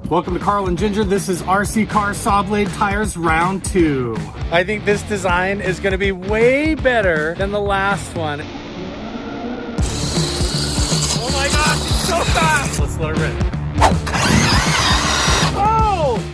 Welcome to Carl and Jinger. This is RC Car Saw Blade Tires Round 2. I think this design is going to be way better than the last one. Oh my gosh, it's so fast! Let's let it rip. Oh!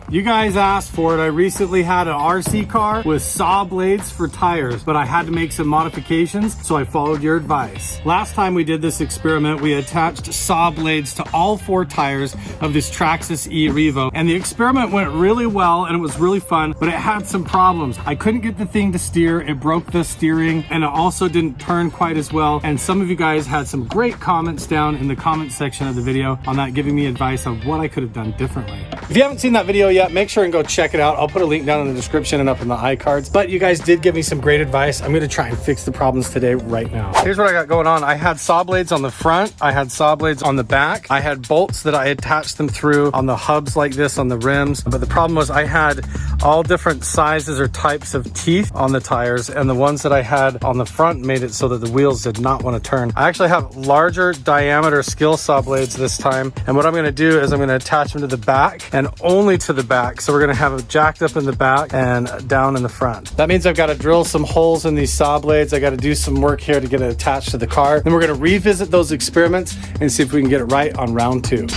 You guys asked for it. I recently had an RC car with saw blades for tires, but I had to make some modifications, so I followed your advice. Last time we did this experiment, we attached saw blades to all 4 tires of this Traxxas e-Revo, and the experiment went really well and it was really fun, but it had some problems. I couldn't get the thing to steer, it broke the steering, and it also didn't turn quite as well, and some of you guys had some great comments down in the comment section of the video on that, giving me advice on what I could have done differently. If you haven't seen that video yet, make sure and go check it out. I'll put a link down in the description and up in the iCards. But you guys did give me some great advice. I'm gonna try and fix the problems today right now. Here's what I got going on. I had saw blades on the front. I had saw blades on the back. I had bolts that I attached them through on the hubs like this on the rims. But the problem was I had all different sizes or types of teeth on the tires, and the ones that I had on the front made it so that the wheels did not want to turn. I actually have larger diameter skill saw blades this time. And what I'm gonna do is I'm gonna attach them to the back and only to the back. So we're gonna have it jacked up in the back and down in the front. That means I've got to drill some holes in these saw blades. I got to do some work here to get it attached to the car. Then we're gonna revisit those experiments and see if we can get it right on round 2.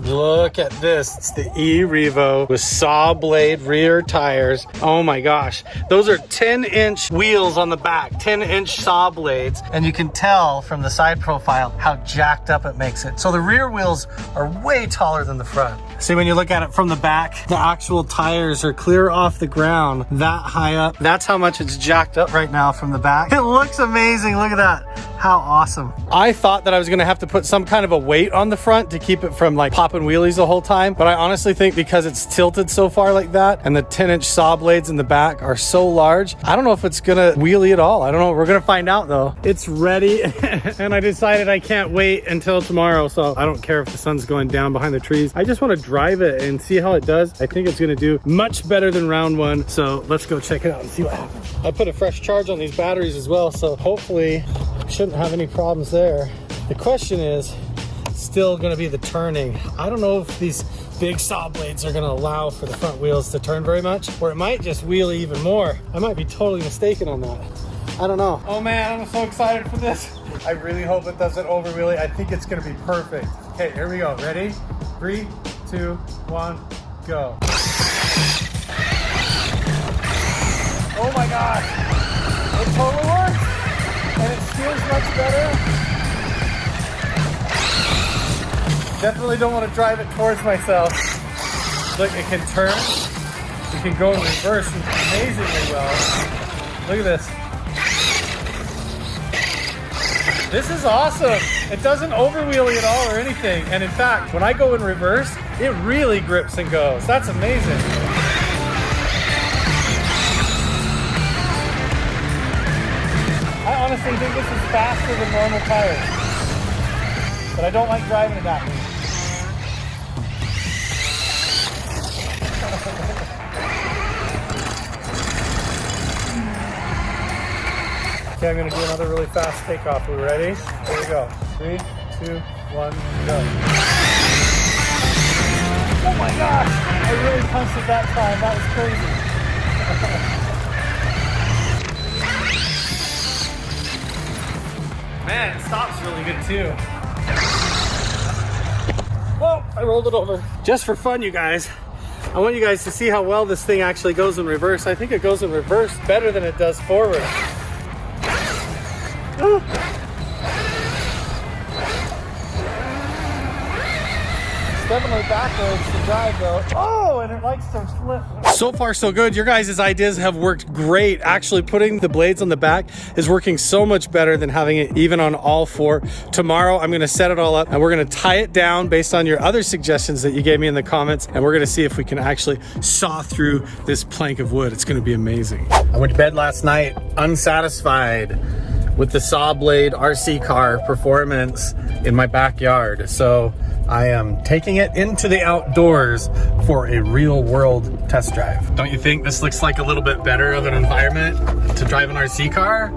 Look at this. It's the e-Revo with saw blade rear tires. Oh my gosh. Those are 10-inch wheels on the back, 10-inch saw blades. And you can tell from the side profile how jacked up it makes it. So the rear wheels are way taller than the front. See, when you look at it from the back, the actual tires are clear off the ground that high up. That's how much it's jacked up right now from the back. It looks amazing. Look at that. How awesome. I thought that I was gonna have to put some kind of a weight on the front to keep it from like popping wheelies the whole time. But I honestly think because it's tilted so far like that and the 10-inch saw blades in the back are so large, I don't know if it's gonna wheelie at all. I don't know. We're gonna find out though. It's ready and I decided I can't wait until tomorrow. So I don't care if the sun's going down behind the trees. I just wanna drive it and see how it does. I think it's gonna do much better than round 1. So let's go check it out and see what happens. I put a fresh charge on these batteries as well. So hopefully shouldn't have any problems there. The question is still going to be the turning. I don't know if these big saw blades are going to allow for the front wheels to turn very much, or it might just wheelie even more. I might be totally mistaken on that. I don't know. Oh man, I'm so excited for this. I really hope it doesn't over wheelie. I think it's going to be perfect. Okay, here we go. Ready? 3, 2, 1, go. Oh my gosh. It totally works. And it feels much better. Definitely don't want to drive it towards myself. Look, it can turn. It can go in reverse amazingly well. Look at this. This is awesome. It doesn't over wheelie at all or anything. And in fact, when I go in reverse, it really grips and goes. That's amazing. I honestly think this is faster than normal tires, but I don't like driving it that way. Okay, I'm gonna do another really fast takeoff. Are we ready? Here we go. 3, 2, 1, go. Oh my gosh! I really punched it that time. That was crazy. Man, it stops really good too. Whoa, I rolled it over. Just for fun, you guys, I want you guys to see how well this thing actually goes in reverse. I think it goes in reverse better than it does forward. It's definitely backwards to drive though. Oh, and it likes to flip. So far so good. Your guys' ideas have worked great. Actually putting the blades on the back is working so much better than having it even on all 4. Tomorrow I'm gonna set it all up and we're gonna tie it down based on your other suggestions that you gave me in the comments, and we're gonna see if we can actually saw through this plank of wood. It's gonna be amazing. I went to bed last night unsatisfied with the saw blade RC car performance in my backyard. So I am taking it into the outdoors for a real world test drive. Don't you think this looks like a little bit better of an environment to drive an RC car?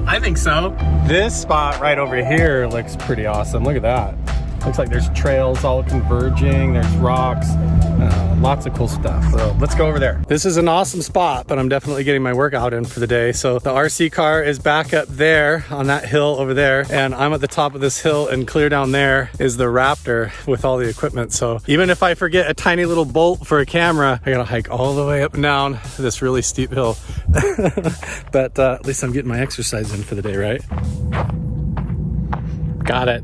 I think so. This spot right over here looks pretty awesome. Look at that. Looks like there's trails all converging. There's rocks, lots of cool stuff. So let's go over there. This is an awesome spot, but I'm definitely getting my workout in for the day. So the RC car is back up there on that hill over there. And I'm at the top of this hill, and clear down there is the Raptor with all the equipment. So even if I forget a tiny little bolt for a camera, I gotta hike all the way up and down this really steep hill. But at least I'm getting my exercise in for the day, right? Got it.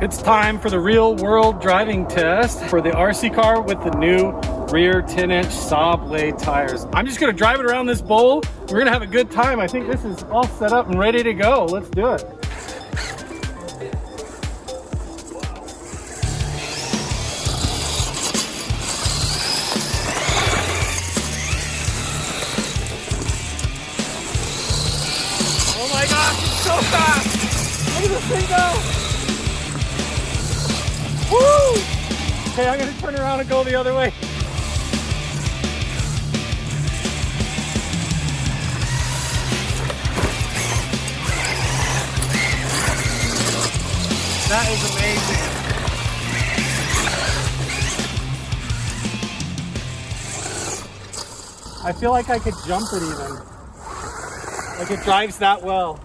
It's time for the real world driving test for the RC car with the new rear 10-inch saw blade tires. I'm just gonna drive it around this bowl. We're gonna have a good time. I think this is all set up and ready to go. Let's do it. So fast! Look at this thing go! Woo! Okay, I'm gonna turn around and go the other way. That is amazing. I feel like I could jump it even. Like it drives that well.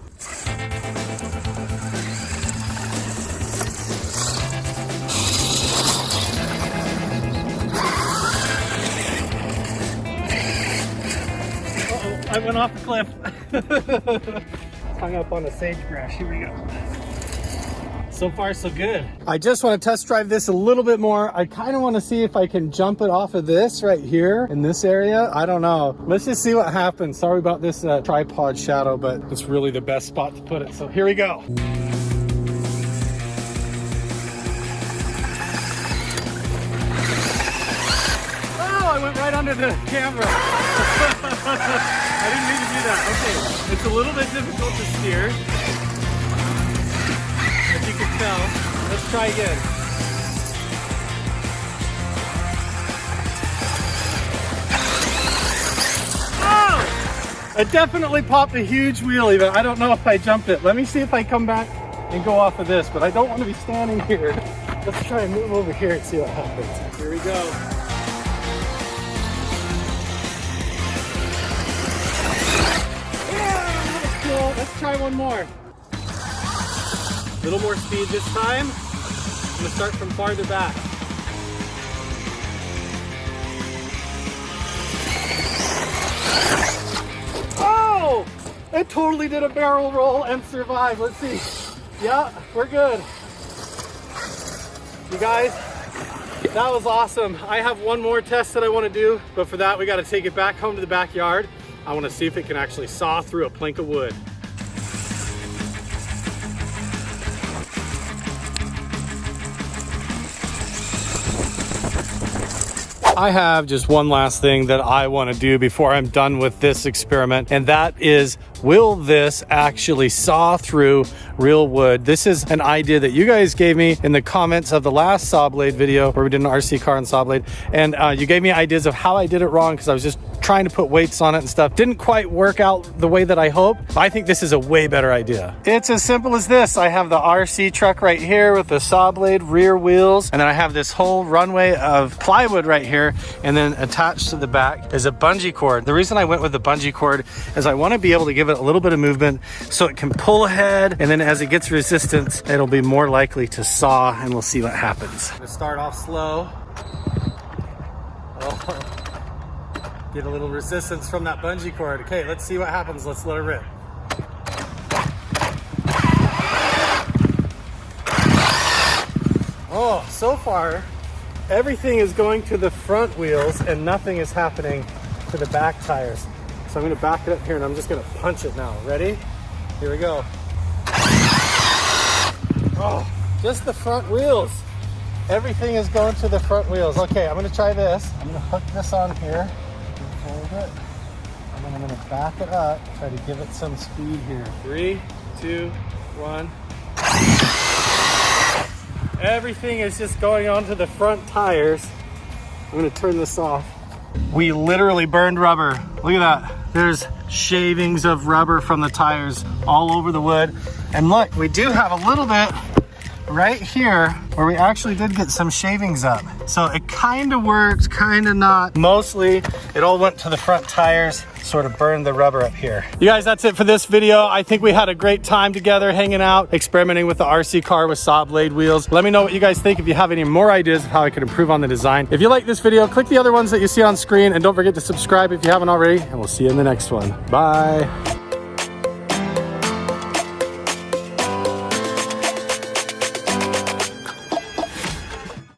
I went off the cliff. Hung up on a sagebrush. Here we go. So far, so good. I just want to test drive this a little bit more. I kind of want to see if I can jump it off of this right here in this area. I don't know. Let's just see what happens. Sorry about this tripod shadow, but it's really the best spot to put it. So here we go. Oh, I went right under the camera. I didn't mean to do that. Okay, it's a little bit difficult to steer, as you can tell. Let's try again. Oh! I definitely popped a huge wheelie, but I don't know if I jumped it. Let me see if I come back and go off of this, but I don't want to be standing here. Let's try and move over here and see what happens. Here we go. Let's try one more. A little more speed this time. I'm gonna start from farther back. Oh! It totally did a barrel roll and survived. Let's see. Yeah, we're good. You guys, that was awesome. I have one more test that I want to do, but for that we got to take it back home to the backyard. I want to see if it can actually saw through a plank of wood. I have just one last thing that I want to do before I'm done with this experiment, and that is, will this actually saw through real wood? This is an idea that you guys gave me in the comments of the last saw blade video where we did an RC car and saw blade, and you gave me ideas of how I did it wrong because I was just trying to put weights on it and stuff. Didn't quite work out the way that I hoped. I think this is a way better idea. It's as simple as this. I have the RC truck right here with the saw blade rear wheels, and then I have this whole runway of plywood right here, and then attached to the back is a bungee cord. The reason I went with the bungee cord is I want to be able to give it a little bit of movement so it can pull ahead, and then as it gets resistance, it'll be more likely to saw, and we'll see what happens. I'm gonna start off slow. Oh. Get a little resistance from that bungee cord. Okay, let's see what happens. Let's let it rip. Oh, so far, everything is going to the front wheels and nothing is happening to the back tires. So I'm gonna back it up here and I'm just gonna punch it now. Ready? Here we go. Oh, just the front wheels. Everything is going to the front wheels. Okay, I'm gonna try this. I'm gonna hook this on here. Hold it, and then I'm going to back it up, try to give it some speed here. 3, 2, 1. Everything is just going onto the front tires. I'm gonna turn this off. We literally burned rubber. Look at that. There's shavings of rubber from the tires all over the wood. And look, we do have a little bit right here where we actually did get some shavings up. So it kind of worked, kind of not. Mostly it all went to the front tires, sort of burned the rubber up here. You guys, that's it for this video. I think we had a great time together hanging out, experimenting with the RC car with saw blade wheels. Let me know what you guys think if you have any more ideas of how I could improve on the design. If you like this video, click the other ones that you see on screen and don't forget to subscribe if you haven't already, and we'll see you in the next one. Bye.